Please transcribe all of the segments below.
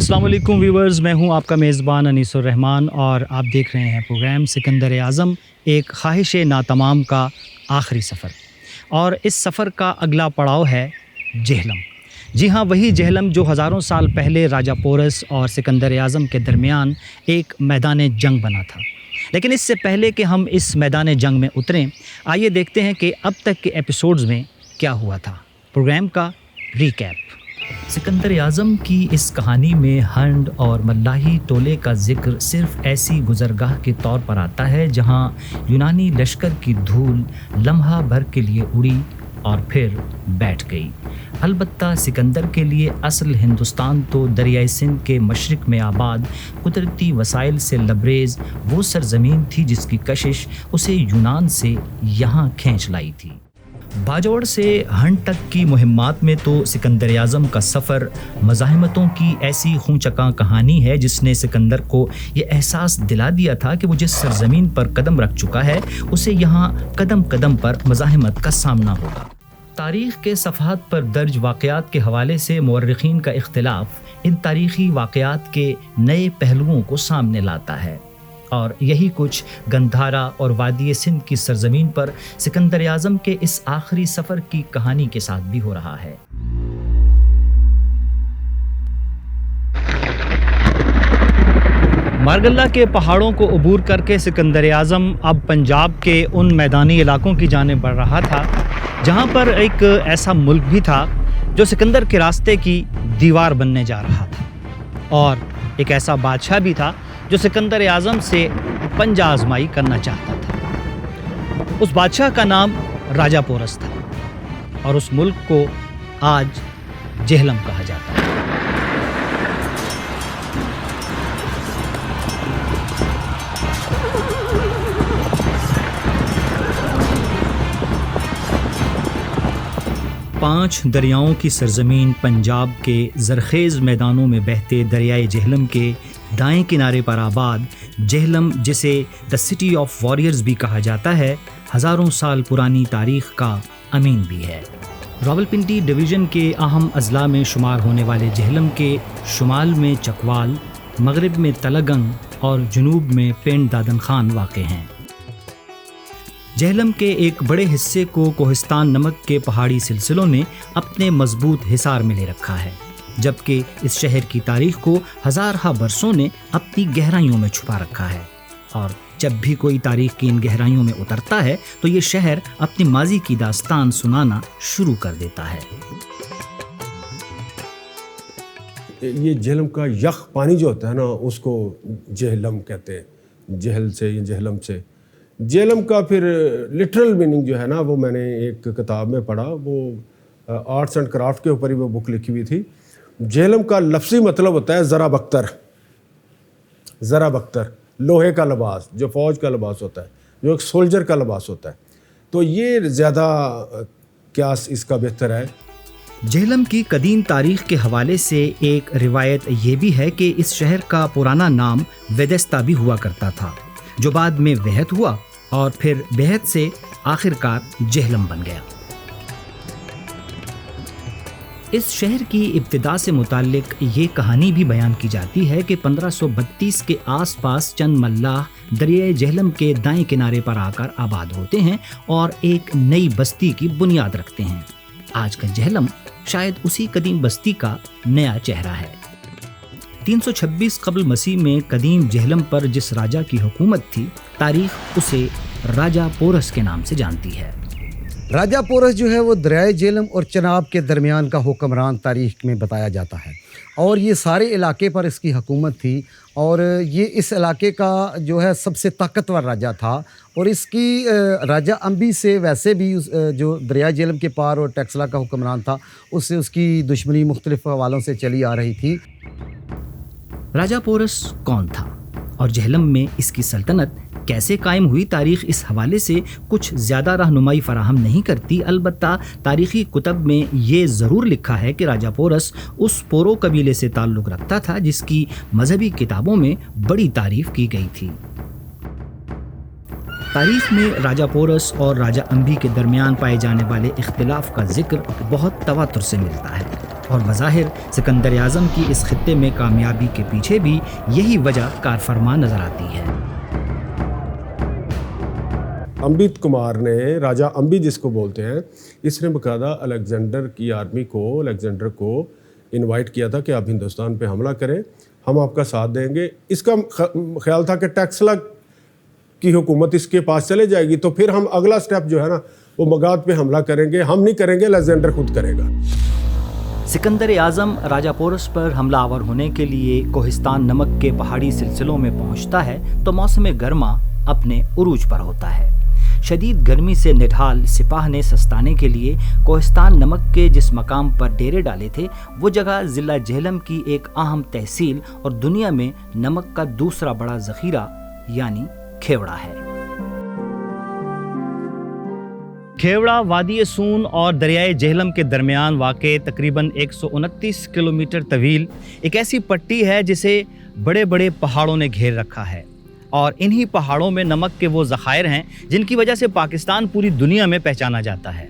السلام علیکم ویورز، میں ہوں آپ کا میزبان انیس الرحمان اور آپ دیکھ رہے ہیں پروگرام سکندر اعظم، ایک خواہش ناتمام کا آخری سفر۔ اور اس سفر کا اگلا پڑاؤ ہے جہلم۔ جی ہاں، وہی جہلم جو ہزاروں سال پہلے راجہ پورس اور سکندر اعظم کے درمیان ایک میدان جنگ بنا تھا۔ لیکن اس سے پہلے کہ ہم اس میدان جنگ میں اتریں، آئیے دیکھتے ہیں کہ اب تک کے ایپیسوڈز میں کیا ہوا تھا۔ پروگرام کا ریکیپ۔ سکندر اعظم کی اس کہانی میں ہنڈ اور ملاحی ٹولے کا ذکر صرف ایسی گزرگاہ کے طور پر آتا ہے جہاں یونانی لشکر کی دھول لمحہ بھر کے لیے اڑی اور پھر بیٹھ گئی۔ البتہ سکندر کے لیے اصل ہندوستان تو دریائے سندھ کے مشرق میں آباد قدرتی وسائل سے لبریز وہ سرزمین تھی جس کی کشش اسے یونان سے یہاں کھینچ لائی تھی۔ باجوڑ سے ہنڈ تک کی مہمات میں تو سکندر اعظم کا سفر مزاحمتوں کی ایسی خون چکاں کہانی ہے جس نے سکندر کو یہ احساس دلا دیا تھا کہ وہ جس سرزمین پر قدم رکھ چکا ہے اسے یہاں قدم قدم پر مزاحمت کا سامنا ہوگا۔ تاریخ کے صفحات پر درج واقعات کے حوالے سے مورخین کا اختلاف ان تاریخی واقعات کے نئے پہلوؤں کو سامنے لاتا ہے، اور یہی کچھ گندھارا اور وادی سندھ کی سرزمین پر سکندر اعظم کے اس آخری سفر کی کہانی کے ساتھ بھی ہو رہا ہے۔ مارگلہ کے پہاڑوں کو عبور کر کے سکندر اعظم اب پنجاب کے ان میدانی علاقوں کی جانب بڑھ رہا تھا جہاں پر ایک ایسا ملک بھی تھا جو سکندر کے راستے کی دیوار بننے جا رہا تھا، اور ایک ایسا بادشاہ بھی تھا جو سکندر اعظم سے پنجہ آزمائی کرنا چاہتا تھا۔ اس بادشاہ کا نام راجہ پورس تھا، اور اس ملک کو آج جہلم کہا جاتا ہے۔ پانچ دریاؤں کی سرزمین پنجاب کے زرخیز میدانوں میں بہتے دریائے جہلم کے دائیں کنارے پر آباد جہلم، جسے دی سٹی آف واریئرز بھی کہا جاتا ہے، ہزاروں سال پرانی تاریخ کا امین بھی ہے۔ راولپنڈی ڈویژن کے اہم اضلاع میں شمار ہونے والے جہلم کے شمال میں چکوال، مغرب میں تلگنگ اور جنوب میں پینڈ دادن خان واقع ہیں۔ جہلم کے ایک بڑے حصے کو کوہستان نمک کے پہاڑی سلسلوں نے اپنے مضبوط حصار میں لے رکھا ہے، جبکہ اس شہر کی تاریخ کو ہزارہ برسوں نے اپنی گہرائیوں میں چھپا رکھا ہے، اور جب بھی کوئی تاریخ کی ان گہرائیوں میں اترتا ہے تو یہ شہر اپنی ماضی کی داستان سنانا شروع کر دیتا ہے۔ یہ جہلم کا یخ پانی جو ہوتا ہے نا، اس کو جہلم کہتے ہیں، جہل سے یا جہلم سے۔ جہلم کا پھر لٹرل میننگ جو ہے نا، وہ میں نے ایک کتاب میں پڑھا، وہ آرٹس اینڈ کرافٹ کے اوپر ہی وہ بک لکھی ہوئی تھی۔ جہلم کا لفظی مطلب ہوتا ہے ذرا بختر، ذرا بختر، لوہے کا لباس جو فوج کا لباس ہوتا ہے، جو ایک سولجر کا لباس ہوتا ہے۔ تو یہ زیادہ کیا اس کا بہتر ہے۔ جہلم کی قدیم تاریخ کے حوالے سے ایک روایت یہ بھی ہے کہ اس شہر کا پرانا نام ویدستہ بھی ہوا کرتا تھا، جو بعد میں وہت ہوا اور پھر وہت سے آخر کار جہلم بن گیا۔ اس شہر کی ابتدا سے متعلق یہ کہانی بھی بیان کی جاتی ہے کہ 1532 کے آس پاس چند ملاح دریائے جہلم کے دائیں کنارے پر آ کر آباد ہوتے ہیں اور ایک نئی بستی کی بنیاد رکھتے ہیں۔ آج کا جہلم شاید اسی قدیم بستی کا نیا چہرہ ہے۔ 326 قبل مسیح میں قدیم جہلم پر جس راجہ کی حکومت تھی، تاریخ اسے راجہ پورس کے نام سے جانتی ہے۔ راجہ پورس جو ہے وہ دریائے جہلم اور چناب کے درمیان کا حکمران تاریخ میں بتایا جاتا ہے، اور یہ سارے علاقے پر اس کی حکومت تھی، اور یہ اس علاقے کا جو ہے سب سے طاقتور راجہ تھا، اور اس کی راجہ امبی سے ویسے بھی جو دریائے جہلم کے پار اور ٹیکسلا کا حکمران تھا، اس سے اس کی دشمنی مختلف حوالوں سے چلی آ رہی تھی۔ راجہ پورس کون تھا اور جہلم میں اس کی سلطنت کیسے قائم ہوئی، تاریخ اس حوالے سے کچھ زیادہ رہنمائی فراہم نہیں کرتی۔ البتہ تاریخی کتب میں یہ ضرور لکھا ہے کہ راجہ پورس اس پورو قبیلے سے تعلق رکھتا تھا جس کی مذہبی کتابوں میں بڑی تعریف کی گئی تھی۔ تاریخ میں راجہ پورس اور راجہ امبی کے درمیان پائے جانے والے اختلاف کا ذکر بہت تواتر سے ملتا ہے، اور بظاہر سکندر اعظم کی اس خطے میں کامیابی کے پیچھے بھی یہی وجہ کار فرما نظر آتی ہے۔ امبت کمار نے، راجہ امبی جس کو بولتے ہیں، اس نے باقاعدہ الیگزینڈر کی آرمی کو، الیگزینڈر کو انوائٹ کیا تھا کہ آپ ہندوستان پہ حملہ کریں، ہم آپ کا ساتھ دیں گے۔ اس کا خیال تھا کہ ٹیکسلا کی حکومت اس کے پاس چلے جائے گی تو پھر ہم اگلا سٹیپ جو ہے نا وہ مگدھ پہ حملہ کریں گے، ہم نہیں کریں گے، الیگزینڈر خود کرے گا۔ سکندر اعظم راجہ پورس پر حملہ آور ہونے کے لیے کوہستان نمک کے پہاڑی سلسلوں میں پہنچتا ہے تو موسم گرما اپنے عروج پر ہوتا ہے۔ شدید گرمی سے نڈھال سپاہ نے سستانے کے لیے کوہستان نمک کے جس مقام پر ڈیرے ڈالے تھے وہ جگہ ضلع جہلم کی ایک اہم تحصیل اور دنیا میں نمک کا دوسرا بڑا ذخیرہ یعنی کھیوڑا ہے۔ کھیوڑا وادی سون اور دریائے جہلم کے درمیان واقع تقریباً 129 کلومیٹر طویل ایک ایسی پٹی ہے جسے بڑے بڑے پہاڑوں نے گھیر رکھا ہے، اور انہی پہاڑوں میں نمک کے وہ ذخائر ہیں جن کی وجہ سے پاکستان پوری دنیا میں پہچانا جاتا ہے۔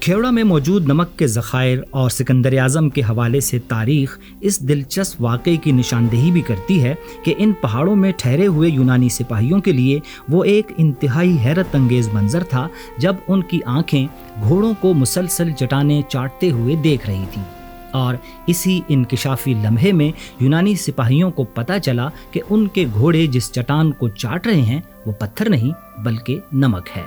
کھیوڑا میں موجود نمک کے ذخائر اور سکندر اعظم کے حوالے سے تاریخ اس دلچسپ واقعے کی نشاندہی بھی کرتی ہے کہ ان پہاڑوں میں ٹھہرے ہوئے یونانی سپاہیوں کے لیے وہ ایک انتہائی حیرت انگیز منظر تھا جب ان کی آنکھیں گھوڑوں کو مسلسل چٹانیں چاٹتے ہوئے دیکھ رہی تھیں، اور اسی انکشافی لمحے میں یونانی سپاہیوں کو پتہ چلا کہ ان کے گھوڑے جس چٹان کو چاٹ رہے ہیں وہ پتھر نہیں بلکہ نمک ہے۔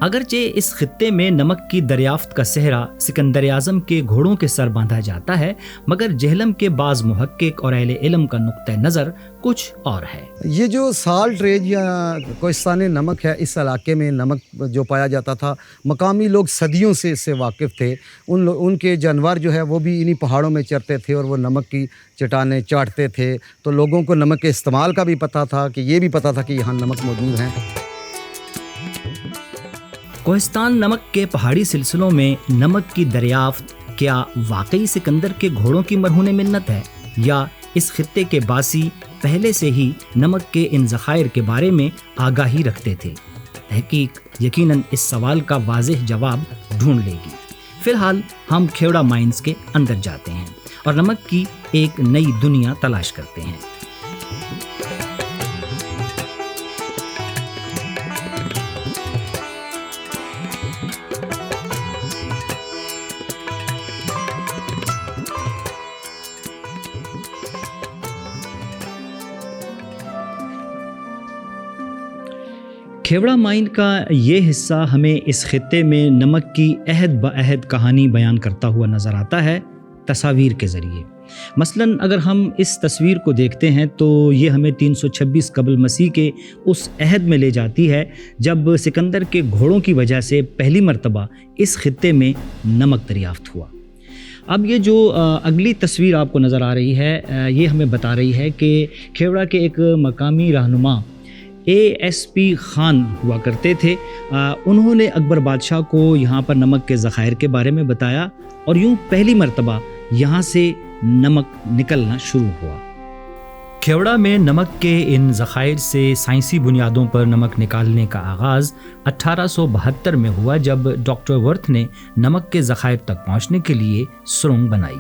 اگرچہ اس خطے میں نمک کی دریافت کا صحرا سکندر اعظم کے گھوڑوں کے سر باندھا جاتا ہے، مگر جہلم کے بعض محقق اور اہل علم کا نقطہ نظر کچھ اور ہے۔ یہ جو سالٹ رینج یا کوہستان نمک ہے، اس علاقے میں نمک جو پایا جاتا تھا، مقامی لوگ صدیوں سے اس سے واقف تھے۔ ان کے جانور جو ہے وہ بھی انہی پہاڑوں میں چرتے تھے اور وہ نمک کی چٹانیں چاٹتے تھے، تو لوگوں کو نمک کے استعمال کا بھی پتہ تھا، کہ یہ بھی پتہ تھا کہ یہاں نمک موجود ہیں۔ کوہستان نمک کے پہاڑی سلسلوں میں نمک کی دریافت کیا واقعی سکندر کے گھوڑوں کی مرہون منت ہے، یا اس خطے کے باسی پہلے سے ہی نمک کے ان ذخائر کے بارے میں آگاہی رکھتے تھے؟ تحقیق یقیناً اس سوال کا واضح جواب ڈھونڈ لے گی۔ فی الحال ہم کھیوڑا مائنز کے اندر جاتے ہیں اور نمک کی ایک نئی دنیا تلاش کرتے ہیں۔ کھیوڑا مائن کا یہ حصہ ہمیں اس خطے میں نمک کی عہد بعہد کہانی بیان کرتا ہوا نظر آتا ہے تصاویر کے ذریعے۔ مثلاً اگر ہم اس تصویر کو دیکھتے ہیں تو یہ ہمیں 326 قبل مسیح کے اس عہد میں لے جاتی ہے جب سکندر کے گھوڑوں کی وجہ سے پہلی مرتبہ اس خطے میں نمک دریافت ہوا۔ اب یہ جو اگلی تصویر آپ کو نظر آ رہی ہے یہ ہمیں بتا رہی ہے کہ کھیوڑا کے ایک مقامی رہنما ASP خان ہوا کرتے تھے۔ انہوں نے اکبر بادشاہ کو یہاں پر نمک کے ذخائر کے بارے میں بتایا اور یوں پہلی مرتبہ یہاں سے نمک نکلنا شروع ہوا۔ کھیوڑا میں نمک کے ان ذخائر سے سائنسی بنیادوں پر نمک نکالنے کا آغاز 1872 میں ہوا جب ڈاکٹر ورتھ نے نمک کے ذخائر تک پہنچنے کے لیے سرنگ بنائی۔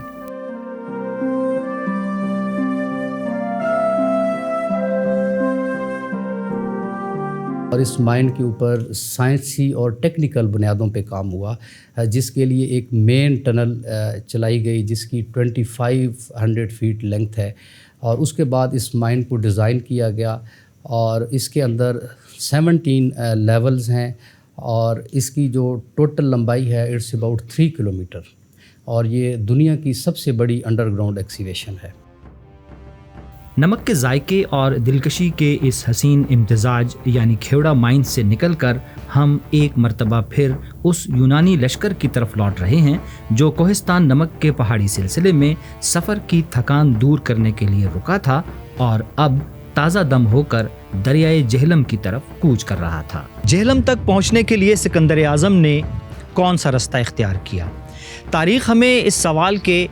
اور اس مائن کے اوپر سائنسی اور ٹیکنیکل بنیادوں پہ کام ہوا، جس کے لیے ایک مین ٹنل چلائی گئی جس کی 2500 فیٹ لینگتھ ہے، اور اس کے بعد اس مائن کو ڈیزائن کیا گیا اور اس کے اندر 17 لیولز ہیں، اور اس کی جو ٹوٹل لمبائی ہے اٹس اباؤٹ 3 کلومیٹر، اور یہ دنیا کی سب سے بڑی انڈر گراؤنڈ ایکسیویشن ہے۔ نمک کے ذائقے اور دلکشی کے اس حسین امتزاج یعنی کھیوڑا مائن سے نکل کر ہم ایک مرتبہ پھر اس یونانی لشکر کی طرف لوٹ رہے ہیں جو کوہستان نمک کے پہاڑی سلسلے میں سفر کی تھکان دور کرنے کے لیے رکا تھا اور اب تازہ دم ہو کر دریائے جہلم کی طرف کوچ کر رہا تھا۔ جہلم تک پہنچنے کے لیے سکندر اعظم نے کون سا رستہ اختیار کیا؟ تاریخ ہمیں اس سوال کے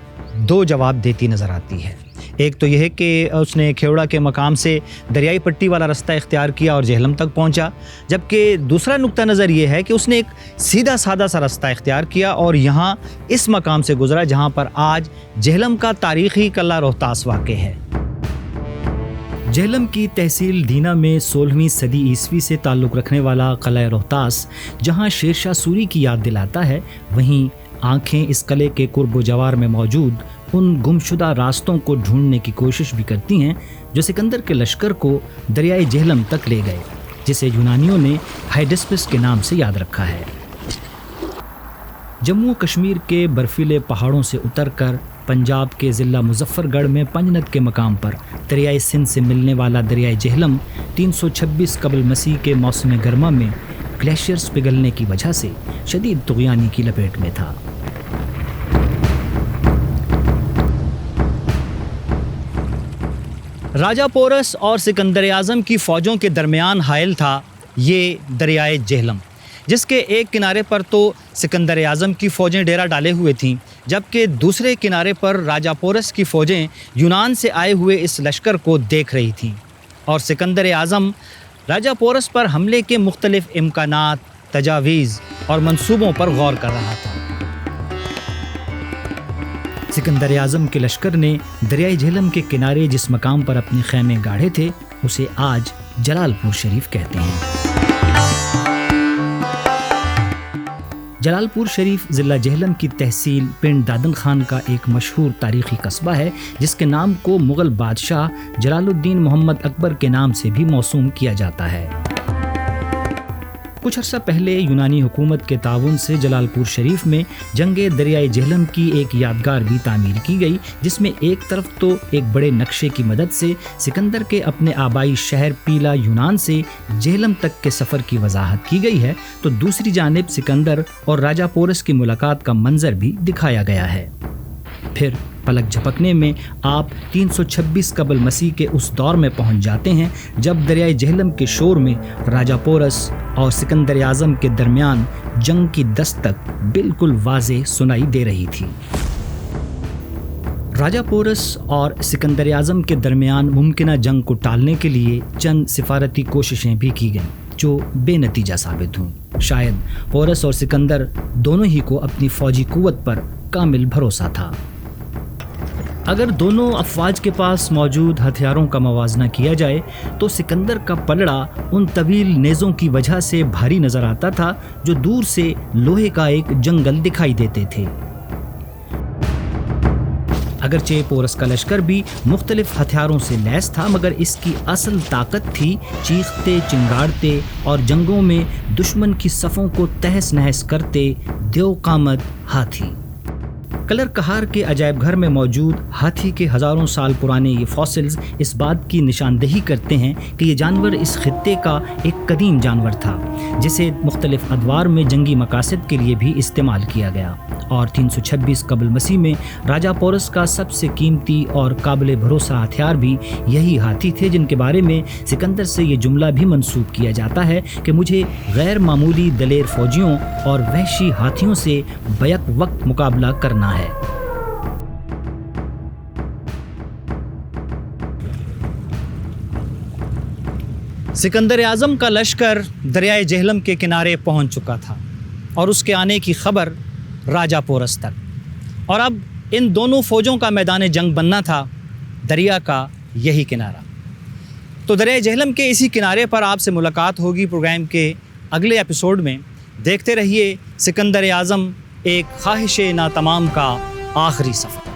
2 جواب دیتی نظر آتی ہے۔ ایک تو یہ ہے کہ اس نے کھیوڑا کے مقام سے دریائی پٹی والا رستہ اختیار کیا اور جہلم تک پہنچا، جبکہ دوسرا نقطہ نظر یہ ہے کہ اس نے ایک سیدھا سادہ سا رستہ اختیار کیا اور یہاں اس مقام سے گزرا جہاں پر آج جہلم کا تاریخی قلعہ روہتاس واقع ہے۔ جہلم کی تحصیل دینہ میں 16ویں صدی عیسوی سے تعلق رکھنے والا قلعہ روہتاس جہاں شیر شاہ سوری کی یاد دلاتا ہے، وہیں آنکھیں اس قلعے کے قرب و جوار میں موجود ان گمشدہ راستوں کو ڈھونڈنے کی کوشش بھی کرتی ہیں جو سکندر کے لشکر کو دریائے جہلم تک لے گئے، جسے یونانیوں نے ہائیڈسپس کے نام سے یاد رکھا ہے۔ جموں کشمیر کے برفیلے پہاڑوں سے اتر کر پنجاب کے ضلع مظفر گڑھ میں پنجنت کے مقام پر دریائے سندھ سے ملنے والا دریائے جہلم 326 قبل مسیح کے موسم گرما میں گلیشیئرز پگھلنے کی وجہ سے شدید طغیانی کی لپیٹ میں تھا۔ راجہ پورس اور سکندر اعظم کی فوجوں کے درمیان حائل تھا یہ دریائے جہلم، جس کے ایک کنارے پر تو سکندر اعظم کی فوجیں ڈیرا ڈالے ہوئے تھیں، جبکہ دوسرے کنارے پر راجہ پورس کی فوجیں یونان سے آئے ہوئے اس لشکر کو دیکھ رہی تھیں، اور سکندر اعظم راجہ پورس پر حملے کے مختلف امکانات، تجاویز اور منصوبوں پر غور کر رہا تھا۔ سکندر اعظم کے لشکر نے دریائے جہلم کے کنارے جس مقام پر اپنے خیمے گاڑے تھے اسے آج جلال پور شریف کہتے ہیں۔ جلال پور شریف ضلع جہلم کی تحصیل پنڈ دادن خان کا ایک مشہور تاریخی قصبہ ہے جس کے نام کو مغل بادشاہ جلال الدین محمد اکبر کے نام سے بھی موسوم کیا جاتا ہے۔ کچھ عرصہ پہلے یونانی حکومت کے تعاون سے جلال پور شریف میں جنگ دریائے جہلم کی ایک یادگار بھی تعمیر کی گئی، جس میں ایک طرف تو ایک بڑے نقشے کی مدد سے سکندر کے اپنے آبائی شہر پیلا یونان سے جہلم تک کے سفر کی وضاحت کی گئی ہے، تو دوسری جانب سکندر اور راجہ پورس کی ملاقات کا منظر بھی دکھایا گیا ہے۔ پھر پلک جھپکنے میں آپ 326 قبل مسیح کے اس دور میں پہنچ جاتے ہیں جب دریائے جہلم کے شور میں راجہ پورس اور سکندر اعظم کے درمیان جنگ کی دستک بالکل واضح سنائی دے رہی تھی۔ راجہ پورس اور سکندر اعظم کے درمیان ممکنہ جنگ کو ٹالنے کے لیے چند سفارتی کوششیں بھی کی گئیں جو بے نتیجہ ثابت ہوئیں۔ شاید پورس اور سکندر دونوں ہی کو اپنی فوجی قوت پر کامل بھروسہ تھا۔ اگر دونوں افواج کے پاس موجود ہتھیاروں کا موازنہ کیا جائے تو سکندر کا پلڑا ان طویل نیزوں کی وجہ سے بھاری نظر آتا تھا جو دور سے لوہے کا ایک جنگل دکھائی دیتے تھے۔ اگرچہ پورس کا لشکر بھی مختلف ہتھیاروں سے لیس تھا، مگر اس کی اصل طاقت تھی چیختے، چنگاڑتے اور جنگوں میں دشمن کی صفوں کو تہس نہس کرتے دیو قامت ہاتھی۔ کلر کہار کے عجائب گھر میں موجود ہاتھی کے ہزاروں سال پرانے یہ فاسلز اس بات کی نشاندہی کرتے ہیں کہ یہ جانور اس خطے کا ایک قدیم جانور تھا جسے مختلف ادوار میں جنگی مقاصد کے لیے بھی استعمال کیا گیا، اور 326 قبل مسیح میں راجہ پورس کا سب سے قیمتی اور قابل بھروسہ ہتھیار بھی یہی ہاتھی تھے، جن کے بارے میں سکندر سے یہ جملہ بھی منسوب کیا جاتا ہے کہ مجھے غیر معمولی دلیر فوجیوں اور وحشی ہاتھیوں سے بیک وقت مقابلہ کرنا ہے۔ سکندر اعظم کا لشکر دریائے جہلم کے کنارے پہنچ چکا تھا اور اس کے آنے کی خبر راجہ پورس تک، اور اب ان دونوں فوجوں کا میدان جنگ بننا تھا دریا کا یہی کنارہ۔ تو دریائے جہلم کے اسی کنارے پر آپ سے ملاقات ہوگی پروگرام کے اگلے ایپیسوڈ میں۔ دیکھتے رہیے سکندر اعظم ایک خواہش ناتمام کا آخری سفر۔